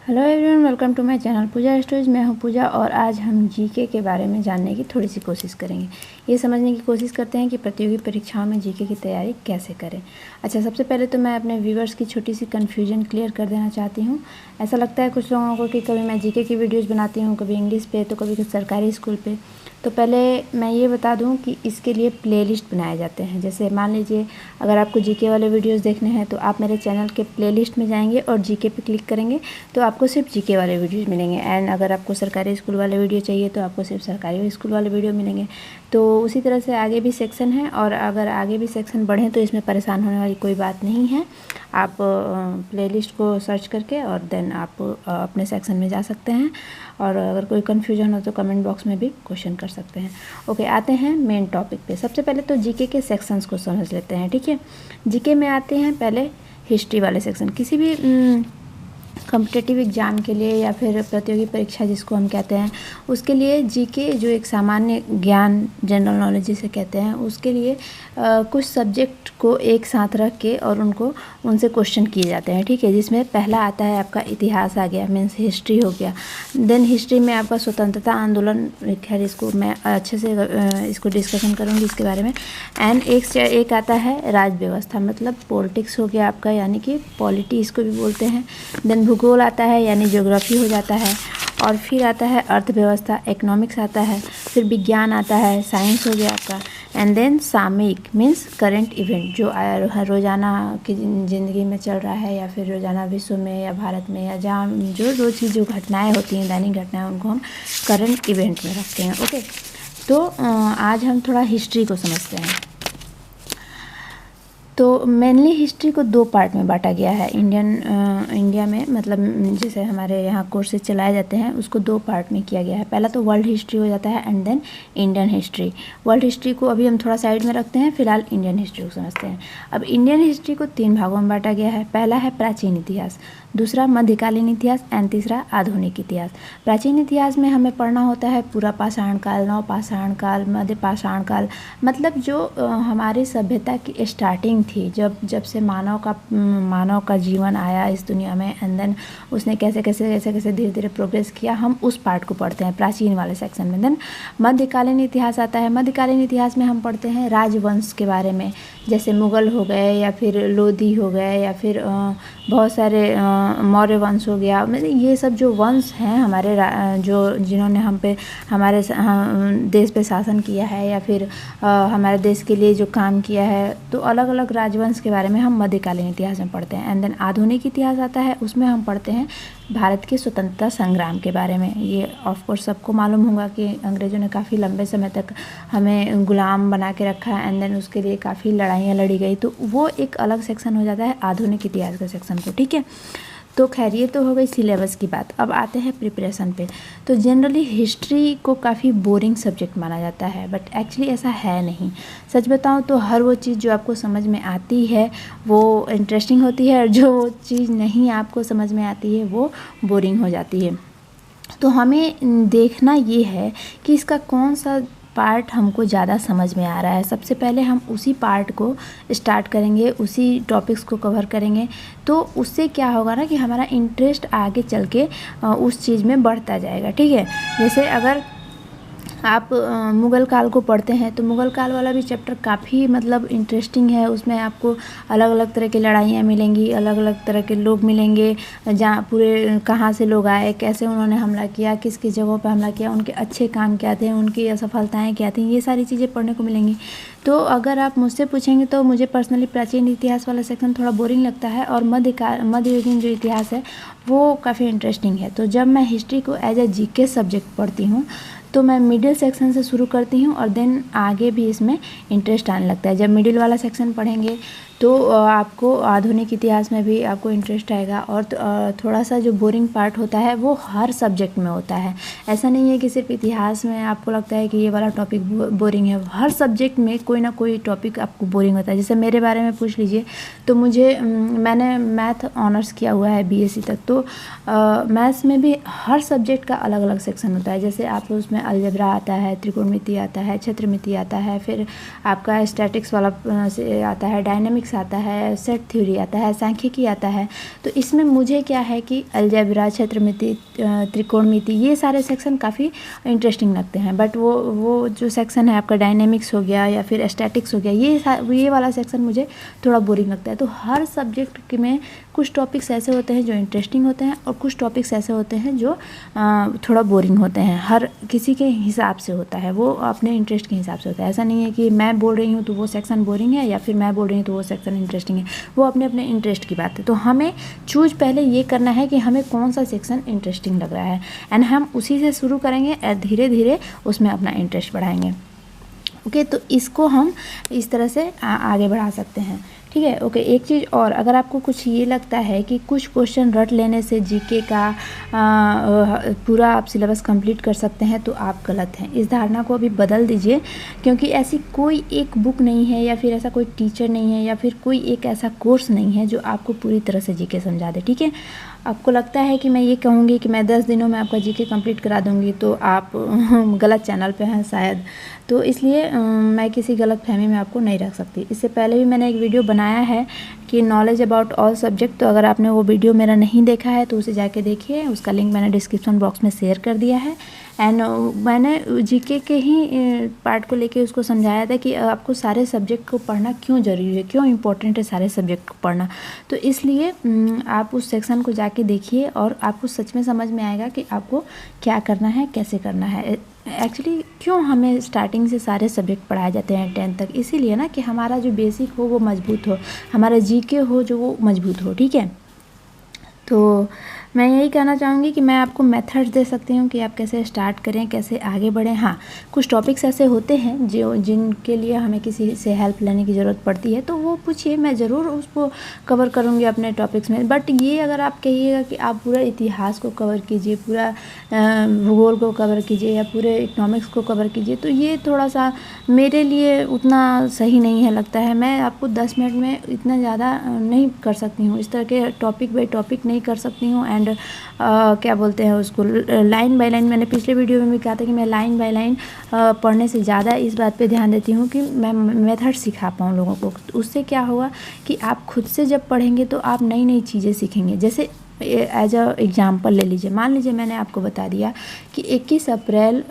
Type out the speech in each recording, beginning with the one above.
Hello everyone, welcome to my channel Pooja stories. मैं हूं पूजा और आज हम जीके के बारे में जानने की थोड़ी सी कोशिश करेंगे। ये समझने की कोशिश करते हैं कि प्रतियोगी परीक्षाओं में जीके की तैयारी कैसे करें। अच्छा, सबसे पहले तो मैं अपने व्यूवर्स की छोटी सी कन्फ्यूजन क्लियर कर देना चाहती हूँ। ऐसा लगता है कुछ लोगों को कि कभी मैं जीके की वीडियोज़ बनाती हूँ, कभी इंग्लिश पे तो कभी सरकारी स्कूल पर। तो पहले मैं ये बता दूं कि इसके लिए प्लेलिस्ट बनाए जाते हैं। जैसे मान लीजिए अगर आपको जीके वाले वीडियोस देखने हैं तो आप मेरे चैनल के प्लेलिस्ट में जाएंगे और जीके पे क्लिक करेंगे तो आपको सिर्फ जीके वाले वीडियोस मिलेंगे। एंड अगर आपको सरकारी स्कूल वाले वीडियो चाहिए तो आपको सिर्फ सरकारी स्कूल वाले वीडियो मिलेंगे। तो उसी तरह से आगे भी सेक्शन है और अगर आगे भी सेक्शन बढ़ें तो इसमें परेशान होने वाली कोई बात नहीं है। आप प्लेलिस्ट को सर्च करके और देन आप अपने सेक्शन में जा सकते हैं। और अगर कोई कन्फ्यूजन हो तो कमेंट बॉक्स में भी क्वेश्चन कर सकते हैं। ओके, आते हैं मेन टॉपिक पे। सबसे पहले तो जीके के सेक्शंस को समझ लेते हैं। ठीक है, जीके में आते हैं पहले हिस्ट्री वाले सेक्शन। किसी भी कॉम्पिटिटिव एग्ज़ाम के लिए या फिर प्रतियोगी परीक्षा जिसको हम कहते हैं, उसके लिए जीके जो एक सामान्य ज्ञान जनरल नॉलेज जिसे कहते हैं, उसके लिए कुछ सब्जेक्ट को एक साथ रख के और उनसे क्वेश्चन किए जाते हैं। ठीक है, जिसमें पहला आता है आपका इतिहास आ गया, मीन्स हिस्ट्री हो गया। देन हिस्ट्री में आपका स्वतंत्रता आंदोलन, खैर इसको मैं अच्छे से इसको डिस्कशन करूँगी इसके बारे में। एंड एक आता है राज व्यवस्था, मतलब पॉलिटिक्स हो गया आपका, यानी कि पॉलिटी इसको भी बोलते हैं। देन भूगोल आता है यानी ज्योग्राफी हो जाता है। और फिर आता है अर्थव्यवस्था, इकोनॉमिक्स आता है। फिर विज्ञान आता है, साइंस हो गया आपका। एंड देन सामयिक मीन्स करंट इवेंट, जो रोज़ाना की ज़िंदगी में चल रहा है या फिर रोज़ाना विश्व में या भारत में या जहाँ जो रोज़ की जो घटनाएं होती हैं, दैनिक घटनाएं, उनको हम करंट इवेंट में रखते हैं। ओके, तो आज हम थोड़ा हिस्ट्री को समझते हैं। तो मेनली हिस्ट्री को दो पार्ट में बांटा गया है इंडिया में, मतलब जैसे हमारे यहाँ कोर्सेज चलाए जाते हैं उसको दो पार्ट में किया गया है। पहला तो वर्ल्ड हिस्ट्री हो जाता है and then Indian history. World history को अभी हम थोड़ा साइड में रखते हैं, फिलहाल इंडियन हिस्ट्री को समझते हैं। अब इंडियन हिस्ट्री को तीन भागों में बांटा गया है। पहला है प्राचीन इतिहास, दूसरा मध्यकालीन इतिहास एंड तीसरा आधुनिक इतिहास। प्राचीन इतिहास में हमें पढ़ना होता है पूरा पाषाण काल, नवपाषाण काल, मध्य पाषाण काल, मतलब जो हमारी सभ्यता की स्टार्टिंग थी, जब से मानव का जीवन आया इस दुनिया में, एंड देन उसने कैसे कैसे धीरे धीरे प्रोग्रेस किया, हम उस पार्ट को पढ़ते हैं प्राचीन वाले सेक्शन में। देन मध्यकालीन इतिहास आता है। मध्यकालीन इतिहास में हम पढ़ते हैं राजवंश के बारे में, जैसे मुग़ल हो गए या फिर लोधी हो गए या फिर बहुत सारे मौर्य वंश हो गया। मतलब ये सब जो वंश हैं हमारे जिन्होंने हमारे देश पे शासन किया है या फिर हमारे देश के लिए जो काम किया है, तो अलग अलग राजवंश के बारे में हम मध्यकालीन इतिहास में पढ़ते हैं। एंड देन आधुनिक इतिहास आता है, उसमें हम पढ़ते हैं भारत के स्वतंत्रता संग्राम के बारे में। ये ऑफ कोर्स सबको मालूम होगा कि अंग्रेज़ों ने काफ़ी लंबे समय तक हमें गुलाम बना के रखा है एंड देन उसके लिए काफ़ी लड़ाइयाँ लड़ी गई, तो वो एक अलग सेक्शन हो जाता है आधुनिक इतिहास का सेक्शन को। ठीक है, तो खैर ये तो हो गई सिलेबस की बात। अब आते हैं प्रिपरेशन पे। तो जनरली हिस्ट्री को काफ़ी बोरिंग सब्जेक्ट माना जाता है, बट एक्चुअली ऐसा है नहीं। सच बताऊं तो हर वो चीज़ जो आपको समझ में आती है वो इंटरेस्टिंग होती है और जो चीज़ नहीं आपको समझ में आती है वो बोरिंग हो जाती है। तो हमें देखना ये है कि इसका कौन सा पार्ट हमको ज़्यादा समझ में आ रहा है। सबसे पहले हम उसी पार्ट को स्टार्ट करेंगे, उसी टॉपिक्स को कवर करेंगे, तो उससे क्या होगा ना कि हमारा इंटरेस्ट आगे चल के उस चीज़ में बढ़ता जाएगा। ठीक है, जैसे अगर आप मुग़ल काल को पढ़ते हैं तो मुग़ल काल वाला भी चैप्टर काफ़ी मतलब इंटरेस्टिंग है। उसमें आपको अलग अलग तरह की लड़ाइयाँ मिलेंगी, अलग अलग तरह के लोग मिलेंगे, जहाँ पूरे कहाँ से लोग आए, कैसे उन्होंने हमला किया, किस किस जगहों पर हमला किया, उनके अच्छे काम क्या थे, उनकी असफलताएँ क्या थी, ये सारी चीज़ें पढ़ने को मिलेंगी। तो अगर आप मुझसे पूछेंगे तो मुझे पर्सनली प्राचीन इतिहास वाला सेक्शन थोड़ा बोरिंग लगता है और मध्ययुगीन जो इतिहास है वो काफ़ी इंटरेस्टिंग है। तो जब मैं हिस्ट्री को एज ए जीके सब्जेक्ट पढ़ती हूँ तो मैं मिडिल सेक्शन से शुरू करती हूँ और देन आगे भी इसमें इंटरेस्ट आने लगता है। जब मिडिल वाला सेक्शन पढ़ेंगे तो आपको आधुनिक इतिहास में भी आपको इंटरेस्ट आएगा और थोड़ा सा जो बोरिंग पार्ट होता है वो हर सब्जेक्ट में होता है। ऐसा नहीं है कि सिर्फ इतिहास में आपको लगता है कि ये वाला टॉपिक बोरिंग है, हर सब्जेक्ट में कोई ना कोई टॉपिक आपको बोरिंग होता है। जैसे मेरे बारे में पूछ लीजिए तो मैंने मैथ ऑनर्स किया हुआ है बीएससी तक, तो मैथ्स में भी हर सब्जेक्ट का अलग अलग सेक्शन होता है। जैसे आप उसमें अलजेब्रा आता है, त्रिकोणमिति आता है, क्षेत्रमिति आता है, फिर आपका स्टैटिक्स वाला से आता है, डायनेमिक्स मैथमेटिक्स आता है, सेट थ्योरी आता है, सांख्यिकी आता है। तो इसमें मुझे क्या है कि अलजेब्रा, क्षेत्रमिति, त्रिकोणमिति, ये सारे सेक्शन काफ़ी इंटरेस्टिंग लगते हैं। बट वो जो सेक्शन है आपका डायनेमिक्स हो गया या फिर स्टैटिक्स हो गया, ये वाला सेक्शन मुझे थोड़ा बोरिंग लगता है। तो हर सब्जेक्ट में कुछ टॉपिक्स ऐसे होते हैं जो इंटरेस्टिंग होते हैं और कुछ टॉपिक्स ऐसे होते हैं जो थोड़ा बोरिंग होते हैं। हर किसी के हिसाब से होता है, वो अपने इंटरेस्ट के हिसाब से होता है। ऐसा नहीं है कि मैं बोल रही हूँ तो वो सेक्शन बोरिंग है या फिर मैं बोल रही हूँ तो वो सेक्शन इंटरेस्टिंग है। वो अपने अपने इंटरेस्ट की बात है। तो हमें चूज पहले ये करना है कि हमें कौन सा सेक्शन इंटरेस्टिंग लग रहा है, एंड हम उसी से शुरू करेंगे और धीरे धीरे उसमें अपना इंटरेस्ट बढ़ाएंगे। ओके, तो इसको हम इस तरह से आगे बढ़ा सकते हैं। ठीक है। ओके, एक चीज़ और, अगर आपको कुछ ये लगता है कि कुछ क्वेश्चन रट लेने से जीके का पूरा आप सिलेबस कंप्लीट कर सकते हैं, तो आप गलत हैं। इस धारणा को अभी बदल दीजिए, क्योंकि ऐसी कोई एक बुक नहीं है या फिर ऐसा कोई टीचर नहीं है या फिर कोई एक ऐसा कोर्स नहीं है जो आपको पूरी तरह से जीके समझा दे। ठीक है। आपको लगता है कि मैं ये कहूँगी कि मैं 10 दिनों में आपका जीके कंप्लीट करा दूँगी, तो आप गलत चैनल पे हैं शायद। तो इसलिए मैं किसी गलत फहमी में आपको नहीं रख सकती। इससे पहले भी मैंने एक वीडियो बनाया है कि नॉलेज अबाउट ऑल सब्जेक्ट, तो अगर आपने वो वीडियो मेरा नहीं देखा है तो उसे जाके देखिए, उसका लिंक मैंने डिस्क्रिप्शन बॉक्स में शेयर कर दिया है। एंड मैंने जीके के ही पार्ट को लेके उसको समझाया था कि आपको सारे सब्जेक्ट को पढ़ना क्यों ज़रूरी है, क्यों इम्पोर्टेंट है सारे सब्जेक्ट को पढ़ना। तो इसलिए आप उस सेक्शन को जाके देखिए और आपको सच में समझ में आएगा कि आपको क्या करना है, कैसे करना है। एक्चुअली क्यों हमें स्टार्टिंग से सारे सब्जेक्ट पढ़ाए जाते हैं 10th तक, इसीलिए ना कि हमारा जो बेसिक हो वो मजबूत हो, हमारा जीके हो जो वो मजबूत हो। ठीक है। तो मैं यही कहना चाहूँगी कि मैं आपको मेथड्स दे सकती हूँ कि आप कैसे स्टार्ट करें, कैसे आगे बढ़ें। हाँ, कुछ टॉपिक्स ऐसे होते हैं जिनके लिए हमें किसी से हेल्प लेने की ज़रूरत पड़ती है, तो वो पूछिए, मैं ज़रूर उसको कवर करूँगी अपने टॉपिक्स में। बट ये अगर आप कहिएगा कि आप पूरा इतिहास को कवर कीजिए, पूरा भूगोल को कवर कीजिए या पूरे इकोनॉमिक्स को कवर कीजिए, तो ये थोड़ा सा मेरे लिए उतना सही नहीं है लगता है। मैं आपको 10 मिनट में इतना ज़्यादा नहीं कर सकती हूँ, इस तरह के टॉपिक बाई टॉपिक नहीं कर सकती हूँ। एंड क्या बोलते हैं उसको, लाइन बाय लाइन, मैंने पिछले वीडियो में भी कहा था कि मैं लाइन बाय लाइन पढ़ने से ज़्यादा इस बात पे ध्यान देती हूँ कि मैं मेथड सिखा पाऊँ लोगों को। उससे क्या होगा कि आप खुद से जब पढ़ेंगे तो आप नई नई चीज़ें सीखेंगे। जैसे एज अ एग्जाम्पल ले लीजिए, मान लीजिए मैंने आपको बता दिया कि 21 अप्रैल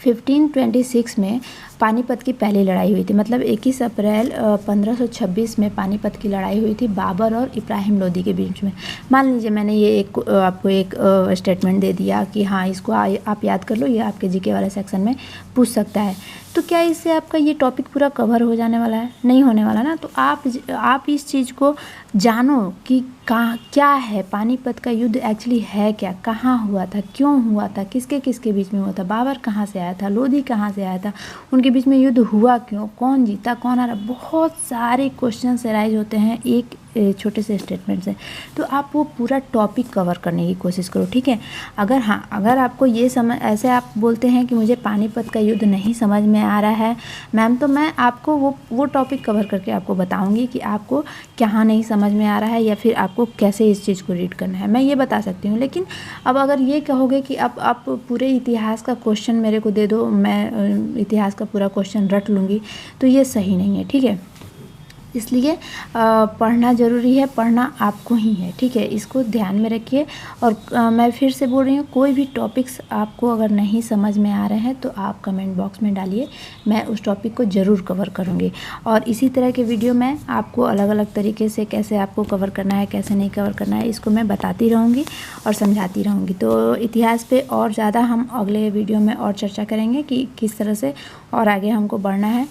1526 में पानीपत की पहली लड़ाई हुई थी। मतलब 21 अप्रैल 1526 में पानीपत की लड़ाई हुई थी बाबर और इब्राहिम लोदी के बीच में। मान लीजिए मैंने ये आपको एक स्टेटमेंट दे दिया कि हाँ इसको आप याद कर लो, ये आपके जीके वाले सेक्शन में पूछ सकता है। तो क्या इससे आपका ये टॉपिक पूरा कवर हो जाने वाला है? नहीं होने वाला ना। तो आप इस चीज़ को जानो कि क्या है, पानीपत का युद्ध एक्चुअली है क्या, कहाँ हुआ था, क्यों हुआ था, किसके किसके बीच में हुआ था, बाबर कहाँ से आया था, लोधी कहाँ से आया था, उनके बीच में युद्ध हुआ क्यों, कौन जीता, कौन हारा। बहुत सारे क्वेश्चन अराइज होते हैं एक छोटे से स्टेटमेंट से। तो आप वो पूरा टॉपिक कवर करने की कोशिश करो। ठीक है। अगर आपको ये समझ, ऐसे आप बोलते हैं कि मुझे पानीपत का युद्ध नहीं समझ में आ रहा है मैम, तो मैं आपको वो टॉपिक कवर करके आपको बताऊंगी कि आपको क्या नहीं समझ में आ रहा है या फिर आपको कैसे इस चीज़ को रीड करना है, मैं ये बता सकती हूँ। लेकिन अब अगर ये कहोगे कि अब आप पूरे इतिहास का क्वेश्चन मेरे को दे दो, मैं इतिहास का पूरा क्वेश्चन रट लूँगी, तो ये सही नहीं है। ठीक है। इसलिए पढ़ना ज़रूरी है, पढ़ना आपको ही है। ठीक है। इसको ध्यान में रखिए। और मैं फिर से बोल रही हूँ, कोई भी टॉपिक्स आपको अगर नहीं समझ में आ रहे हैं तो आप कमेंट बॉक्स में डालिए, मैं उस टॉपिक को ज़रूर कवर करूँगी। और इसी तरह के वीडियो मैं आपको अलग अलग तरीके से कैसे आपको कवर करना है, कैसे नहीं कवर करना है, इसको मैं बताती रहूँगी और समझाती रहूँगी। तो इतिहास पे और ज़्यादा हम अगले वीडियो में और चर्चा करेंगे कि किस तरह से और आगे हमको बढ़ना है।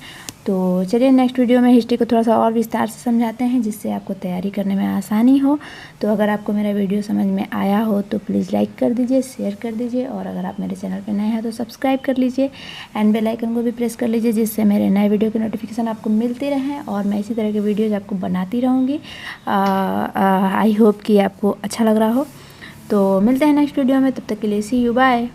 तो चलिए नेक्स्ट वीडियो में हिस्ट्री को थोड़ा सा और विस्तार से समझाते हैं, जिससे आपको तैयारी करने में आसानी हो। तो अगर आपको मेरा वीडियो समझ में आया हो तो प्लीज़ लाइक कर दीजिए, शेयर कर दीजिए, और अगर आप मेरे चैनल पर नए हैं तो सब्सक्राइब कर लीजिए एंड बेल आइकन को भी प्रेस कर लीजिए, जिससे मेरे नए वीडियो के नोटिफिकेशन आपको मिलते रहें और मैं इसी तरह के वीडियोज़ आपको बनाती रहूँगी। आई होप कि आपको अच्छा लग रहा हो। तो मिलते हैं नेक्स्ट वीडियो में, तब तक के लिए सी यू, बाय।